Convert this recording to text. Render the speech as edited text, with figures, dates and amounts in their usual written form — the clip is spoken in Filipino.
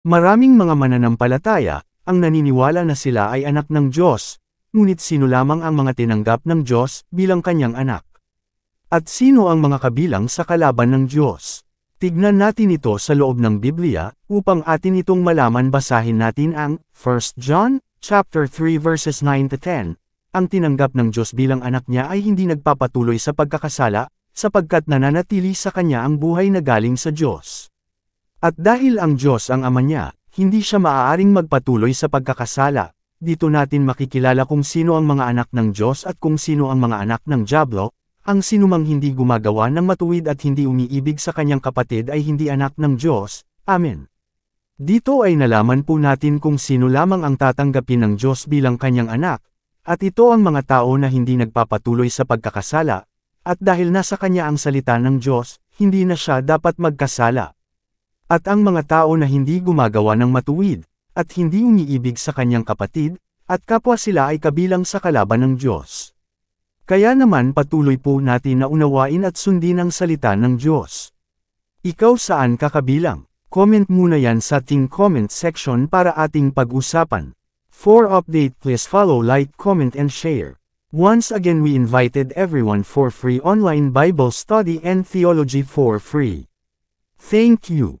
Maraming mga mananampalataya ang naniniwala na sila ay anak ng Diyos, ngunit sino lamang ang mga tinanggap ng Diyos bilang kanyang anak? At sino ang mga kabilang sa kalaban ng Diyos? Tignan natin ito sa loob ng Biblia, upang atin itong malaman. Basahin natin ang 1 John, chapter 3 verses 9 to 10. Ang tinanggap ng Diyos bilang anak niya ay hindi nagpapatuloy sa pagkakasala, sapagkat nananatili sa kanya ang buhay na galing sa Diyos. At dahil ang Diyos ang ama niya, hindi siya maaaring magpatuloy sa pagkakasala. Dito natin makikilala kung sino ang mga anak ng Diyos at kung sino ang mga anak ng dyablo. Ang sinumang hindi gumagawa ng matuwid at hindi umiibig sa kanyang kapatid ay hindi anak ng Diyos. Amen. Dito ay nalaman po natin kung sino lamang ang tatanggapin ng Diyos bilang kanyang anak, at ito ang mga tao na hindi nagpapatuloy sa pagkakasala, at dahil nasa kanya ang salita ng Diyos, hindi na siya dapat magkasala. At ang mga tao na hindi gumagawa ng matuwid, at hindi umiibig sa kanyang kapatid, at kapwa sila ay kabilang sa kalaban ng Diyos. Kaya naman patuloy po natin na unawain at sundin ang salita ng Diyos. Ikaw saan ka kabilang? Comment muna yan sa ating comment section para ating pag-usapan. For update please follow, like, comment and share. Once again we invited everyone for free online Bible study and theology for free. Thank you.